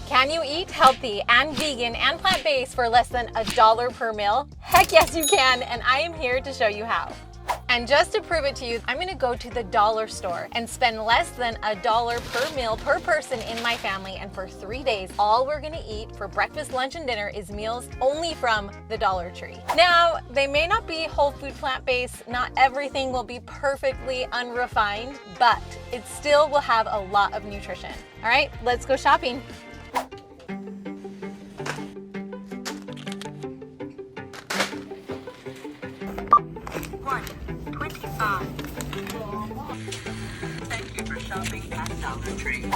Can you eat healthy and vegan and plant-based for less than $1 per meal? Heck yes you can, and I am here to show you how. And just to prove it to you, I'm gonna go to the dollar store and spend less than $1 per meal per person in my family, and for 3 days, all we're gonna eat for breakfast, lunch, and dinner is meals only from the Dollar Tree. Now, they may not be whole food plant-based, not everything will be perfectly unrefined, but it still will have a lot of nutrition. All right, let's go shopping.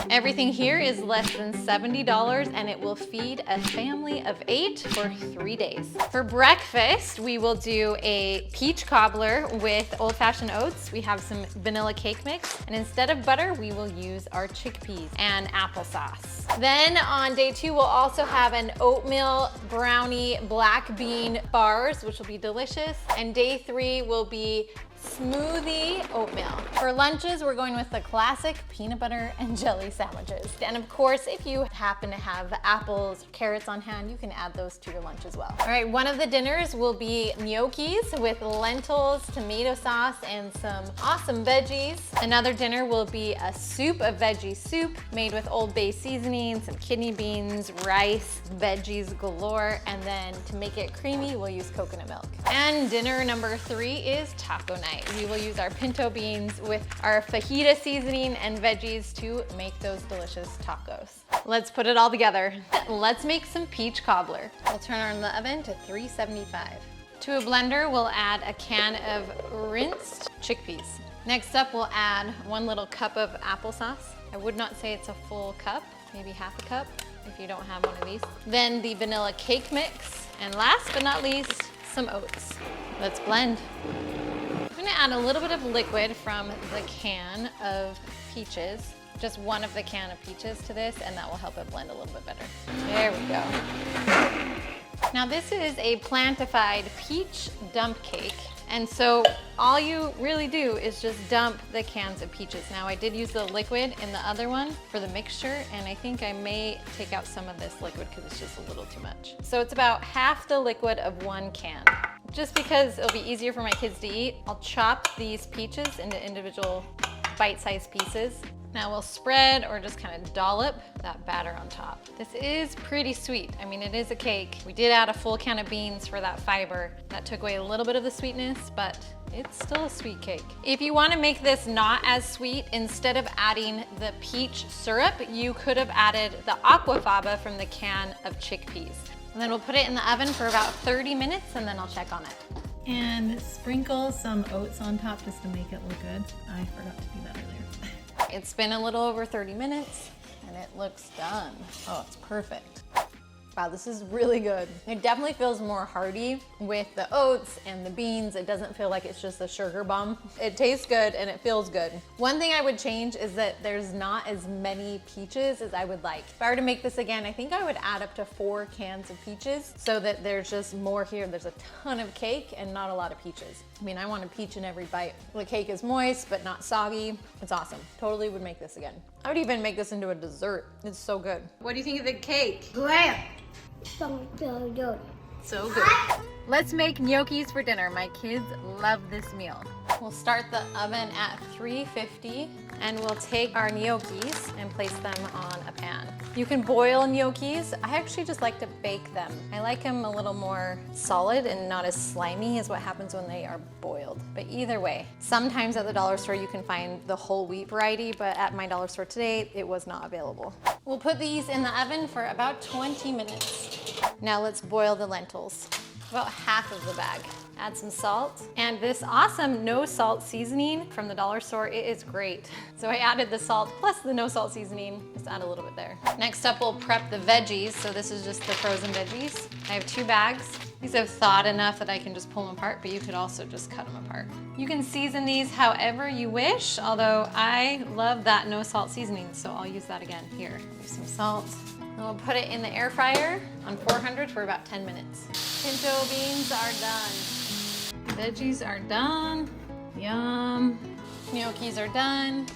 Everything here is less than $70 and it will feed a family of 8 for 3 days. For breakfast, we will do a peach cobbler with old-fashioned oats. We have some vanilla cake mix, and instead of butter, we will use our chickpeas and applesauce. Then on day 2, we'll also have an oatmeal brownie black bean bars, which will be delicious. And day 3 will be smoothie oatmeal. For lunches, we're going with the classic peanut butter and jelly sandwiches. And of course, if you happen to have apples, carrots on hand, you can add those to your lunch as well. All right, one of the dinners will be gnocchis with lentils, tomato sauce, and some awesome veggies. Another dinner will be a soup, a veggie soup made with Old Bay seasoning, some kidney beans, rice, veggies galore, and then to make it creamy, we'll use coconut milk. And dinner number 3 is taco night. We will use our pinto beans with our fajita seasoning and veggies to make those delicious tacos. Let's put it all together. Let's make some peach cobbler. We'll turn on the oven to 375. To a blender, we'll add a can of rinsed chickpeas. Next up, we'll add 1 little cup of applesauce. I would not say it's a full cup, maybe half a cup if you don't have one of these. Then the vanilla cake mix. And last but not least, some oats. Let's blend. I'm gonna add a little bit of liquid from the can of peaches, just one of the can of peaches to this, and that will help it blend a little bit better. There we go. Now this is a plantified peach dump cake. And so all you really do is just dump the cans of peaches. Now I did use the liquid in the other one for the mixture, and I think I may take out some of this liquid because it's just a little too much. So it's about half the liquid of 1 can. Just because it'll be easier for my kids to eat, I'll chop these peaches into individual bite-sized pieces. Now we'll spread or just kind of dollop that batter on top. This is pretty sweet. I mean, it is a cake. We did add a full can of beans for that fiber. That took away a little bit of the sweetness, but it's still a sweet cake. If you want to make this not as sweet, instead of adding the peach syrup, you could have added the aquafaba from the can of chickpeas. And then we'll put it in the oven for about 30 minutes and then I'll check on it. And sprinkle some oats on top just to make it look good. I forgot to do that earlier. It's been a little over 30 minutes and it looks done. Oh, it's perfect. Wow, this is really good. It definitely feels more hearty with the oats and the beans. It doesn't feel like it's just a sugar bomb. It tastes good and it feels good. One thing I would change is that there's not as many peaches as I would like. If I were to make this again, I think I would add up to 4 cans of peaches so that there's just more here. There's a ton of cake and not a lot of peaches. I mean, I want a peach in every bite. The cake is moist, but not soggy. It's awesome. Totally would make this again. I would even make this into a dessert. It's so good. What do you think of the cake? Great. So good. So good. Let's make gnocchis for dinner. My kids love this meal. We'll start the oven at 350 and we'll take our gnocchis and place them on a pan. You can boil gnocchis. I actually just like to bake them. I like them a little more solid and not as slimy as what happens when they are boiled. But either way, sometimes at the dollar store you can find the whole wheat variety, but at my dollar store today, it was not available. We'll put these in the oven for about 20 minutes. Now let's boil the lentils. About half of the bag. Add some salt and this awesome no salt seasoning from the dollar store. It is great. So I added the salt plus the no salt seasoning. Just add a little bit there. Next up, we'll prep the veggies. So this is just the frozen veggies. I have 2 bags. These I've thawed enough that I can just pull them apart, but you could also just cut them apart. You can season these however you wish, although I love that no salt seasoning, so I'll use that again. Here, use some salt. And we'll put it in the air fryer on 400 for about 10 minutes. Pinto beans are done. Veggies are done. Yum. Gnocchis are done.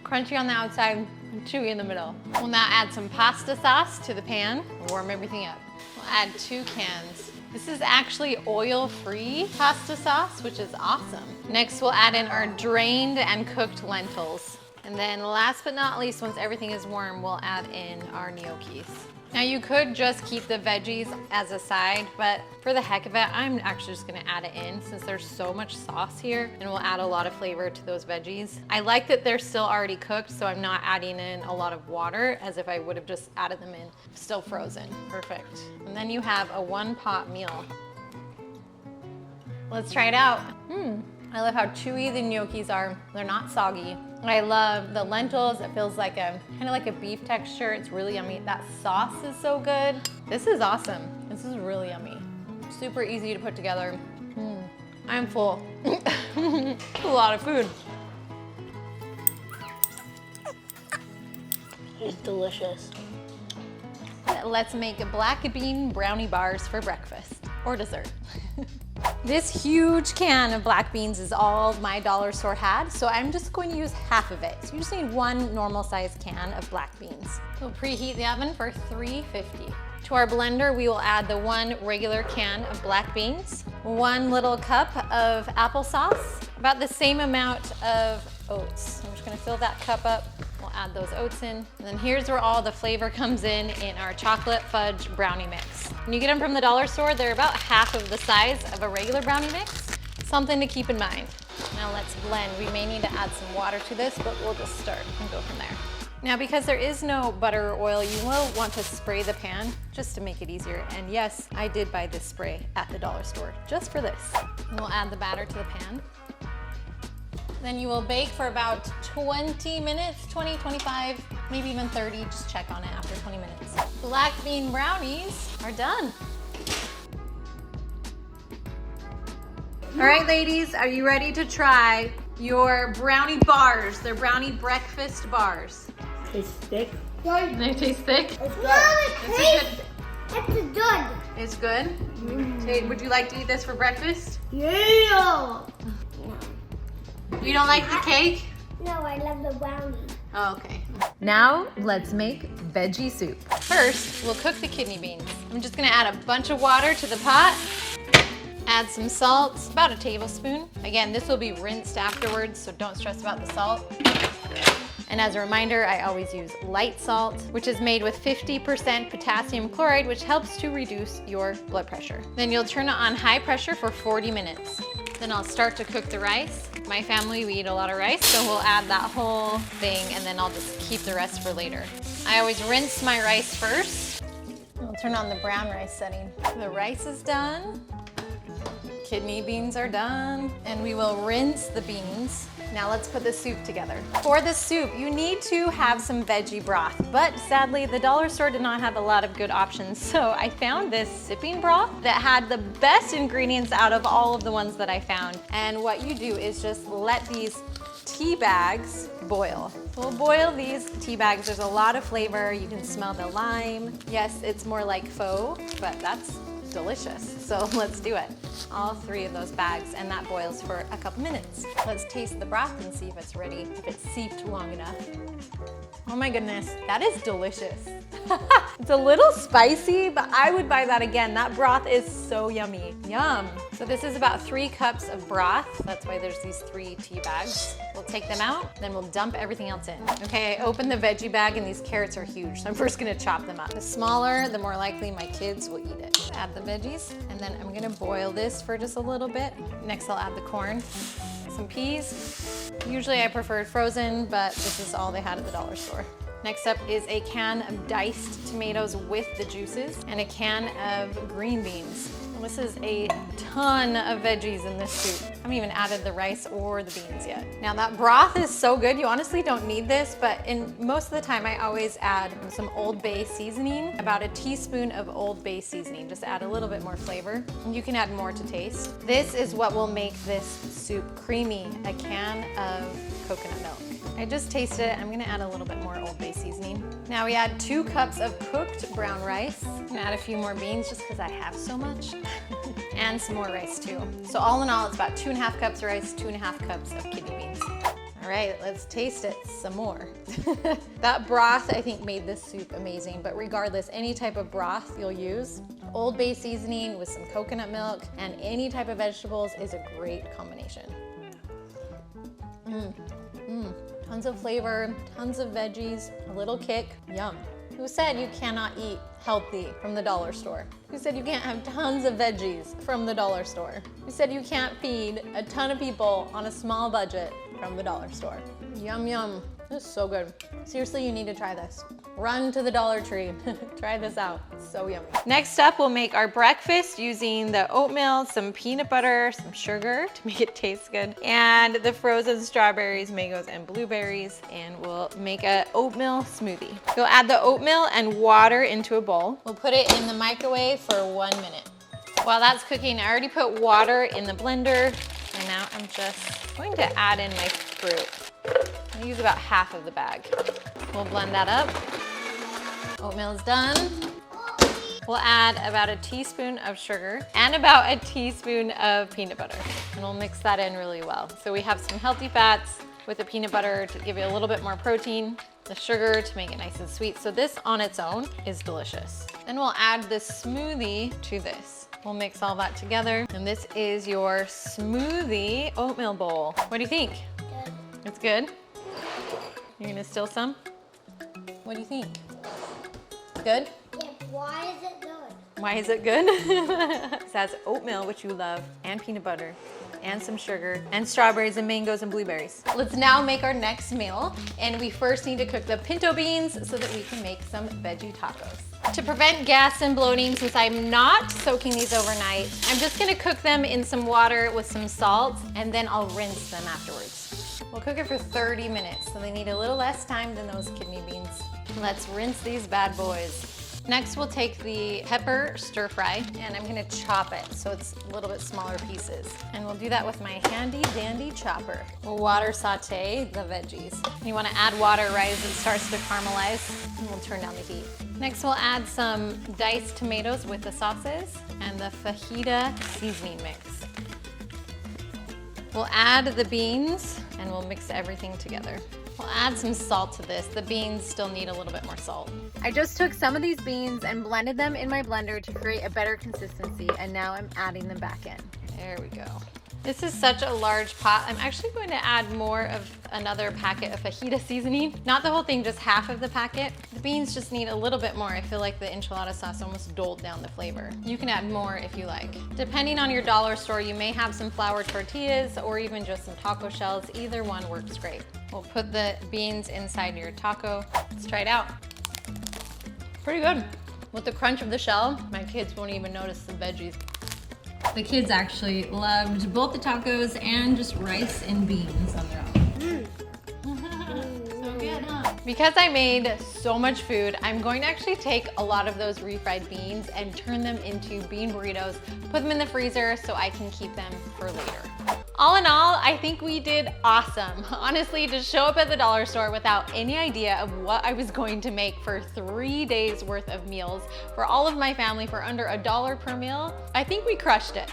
Crunchy on the outside, and chewy in the middle. We'll now add some pasta sauce to the pan and warm everything up. We'll add 2 cans. This is actually oil-free pasta sauce, which is awesome. Next, we'll add in our drained and cooked lentils. And then last but not least, once everything is warm, we'll add in our gnocchis. Now you could just keep the veggies as a side, but for the heck of it, I'm actually just gonna add it in since there's so much sauce here and we'll add a lot of flavor to those veggies. I like that they're still already cooked, so I'm not adding in a lot of water as if I would have just added them in still frozen. Perfect. And then you have a 1-pot meal. Let's try it out. I love how chewy the gnocchis are. They're not soggy. I love the lentils. It feels like kind of like a beef texture. It's really yummy. That sauce is so good. This is awesome. This is really yummy. Super easy to put together. I'm full. A lot of food. It's delicious. Let's make black bean brownie bars for breakfast or dessert. This huge can of black beans is all my dollar store had, so I'm just going to use half of it. So you just need 1 normal sized can of black beans. We'll preheat the oven for 350. To our blender, we will add the 1 regular can of black beans, 1 little cup of applesauce, about the same amount of oats. I'm just gonna fill that cup up. We'll add those oats in. And then here's where all the flavor comes in our chocolate fudge brownie mix. When you get them from the dollar store, they're about half of the size of a regular brownie mix. Something to keep in mind. Now let's blend. We may need to add some water to this, but we'll just start and go from there. Now, because there is no butter or oil, you will want to spray the pan just to make it easier. And yes, I did buy this spray at the dollar store just for this. And we'll add the batter to the pan. Then you will bake for about 20 minutes, 20, 25, maybe even 30. Just check on it after 20 minutes. Black bean brownies are done. All right, ladies, are you ready to try your brownie bars? They're brownie breakfast bars. Tastes thick. They taste thick? It's good. It's good. It's good? Hey, would you like to eat this for breakfast? Yeah. You don't like the cake? No, I love the brownie. Oh, okay. Now let's make veggie soup. First, we'll cook the kidney beans. I'm just gonna add a bunch of water to the pot. Add some salt, about a tablespoon. Again, this will be rinsed afterwards, so don't stress about the salt. And as a reminder, I always use light salt, which is made with 50% potassium chloride, which helps to reduce your blood pressure. Then you'll turn it on high pressure for 40 minutes. Then I'll start to cook the rice. My family, we eat a lot of rice, so we'll add that whole thing and then I'll just keep the rest for later. I always rinse my rice first. I'll turn on the brown rice setting. The rice is done. Kidney beans are done. And we will rinse the beans. Now let's put the soup together. For the soup, you need to have some veggie broth, but sadly the dollar store did not have a lot of good options. So I found this sipping broth that had the best ingredients out of all of the ones that I found. And what you do is just let these tea bags boil. We'll boil these tea bags. There's a lot of flavor. You can smell the lime. Yes, it's more like faux, but that's delicious. So let's do it. All 3 of those bags, and that boils for a couple minutes. Let's taste the broth and see if it's ready, if it's seeped long enough. Oh my goodness, that is delicious. It's a little spicy, but I would buy that again. That broth is so yummy. Yum. So this is about 3 cups of broth. That's why there's these 3 tea bags. We'll take them out, then we'll dump everything else in. Okay, I opened the veggie bag and these carrots are huge, so I'm first gonna chop them up. The smaller, the more likely my kids will eat it. Add the veggies, and then I'm gonna boil this for just a little bit. Next, I'll add the corn, some peas. Usually I prefer frozen, but this is all they had at the dollar store. Next up is a can of diced tomatoes with the juices and a can of green beans. This is a ton of veggies in this soup. I haven't even added the rice or the beans yet. Now that broth is so good, you honestly don't need this, but most of the time I always add some Old Bay seasoning, about a teaspoon of Old Bay seasoning, just add a little bit more flavor. You can add more to taste. This is what will make this soup creamy, a can of coconut milk. I just tasted it. I'm gonna add a little bit more Old Bay seasoning. Now we add 2 cups of cooked brown rice. I'm gonna add a few more beans just because I have so much. And some more rice too. So all in all, it's about 2.5 cups of rice, 2.5 cups of kidney beans. All All right, let's taste it some more. That broth, I think, made this soup amazing, but regardless, any type of broth you'll use, Old Bay seasoning with some coconut milk and any type of vegetables is a great combination. Tons of flavor, tons of veggies, a little kick, yum. Who said you cannot eat healthy from the dollar store? Who said you can't have tons of veggies from the dollar store? Who said you can't feed a ton of people on a small budget from the dollar store? Yum, yum. This is so good. Seriously, you need to try this. Run to the Dollar Tree. Try this out. It's so yummy. Next up, we'll make our breakfast using the oatmeal, some peanut butter, some sugar to make it taste good, and the frozen strawberries, mangoes, and blueberries, and we'll make a oatmeal smoothie. We'll add the oatmeal and water into a bowl. We'll put it in the microwave for 1 minute. While that's cooking, I already put water in the blender, and now I'm just going to add in my fruit. I use about half of the bag. We'll blend that up. Oatmeal is done. We'll add about a teaspoon of sugar and about a teaspoon of peanut butter. And we'll mix that in really well. So we have some healthy fats with the peanut butter to give it a little bit more protein, the sugar to make it nice and sweet. So this on its own is delicious. Then we'll add this smoothie to this. We'll mix all that together. And this is your smoothie oatmeal bowl. What do you think? Good. It's good? You're gonna steal some? What do you think? Good? Yeah, why is it good? Why is it good? It has oatmeal, which you love, and peanut butter, and some sugar, and strawberries, and mangoes, and blueberries. Let's now make our next meal, and we first need to cook the pinto beans so that we can make some veggie tacos. To prevent gas and bloating, since I'm not soaking these overnight, I'm just gonna cook them in some water with some salt, and then I'll rinse them afterwards. We'll cook it for 30 minutes, so they need a little less time than those kidney beans. Let's rinse these bad boys. Next, we'll take the pepper stir fry, and I'm gonna chop it so it's a little bit smaller pieces. And we'll do that with my handy dandy chopper. We'll water saute the veggies. You wanna add water right as it starts to caramelize, and we'll turn down the heat. Next, we'll add some diced tomatoes with the sauces and the fajita seasoning mix. We'll add the beans and we'll mix everything together. We'll add some salt to this. The beans still need a little bit more salt. I just took some of these beans and blended them in my blender to create a better consistency, and now I'm adding them back in. There we go. This is such a large pot. I'm actually going to add more of another packet of fajita seasoning. Not the whole thing, just half of the packet. The beans just need a little bit more. I feel like the enchilada sauce almost doled down the flavor. You can add more if you like. Depending on your dollar store, you may have some flour tortillas or even just some taco shells. Either one works great. We'll put the beans inside your taco. Let's try it out. Pretty good. With the crunch of the shell, my kids won't even notice the veggies. The kids actually loved both the tacos and just rice and beans on their own. So good, huh? Because I made so much food, I'm going to actually take a lot of those refried beans and turn them into bean burritos, put them in the freezer so I can keep them for later. All in all, I think we did awesome. Honestly, to show up at the dollar store without any idea of what I was going to make for 3 days worth of meals for all of my family for under $1 per meal, I think we crushed it.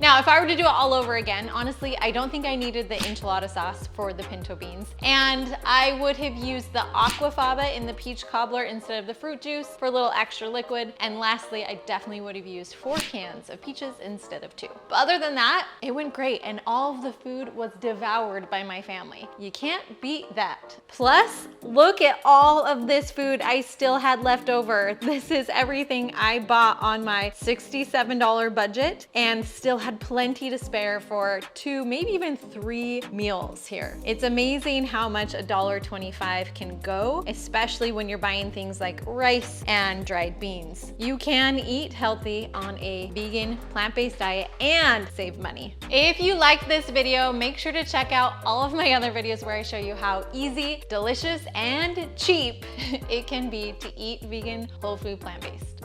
Now, if I were to do it all over again, honestly, I don't think I needed the enchilada sauce for the pinto beans. And I would have used the aquafaba in the peach cobbler instead of the fruit juice for a little extra liquid. And lastly, I definitely would have used 4 cans of peaches instead of 2. But other than that, it went great. And all of the food was devoured by my family. You can't beat that. Plus, look at all of this food I still had left over. This is everything I bought on my $67 budget and still had plenty to spare for 2, maybe even 3 meals here. It's amazing how much $1.25 can go, especially when you're buying things like rice and dried beans. You can eat healthy on a vegan, plant-based diet and save money. If you like this video, make sure to check out all of my other videos where I show you how easy, delicious, and cheap it can be to eat vegan, whole food, plant-based.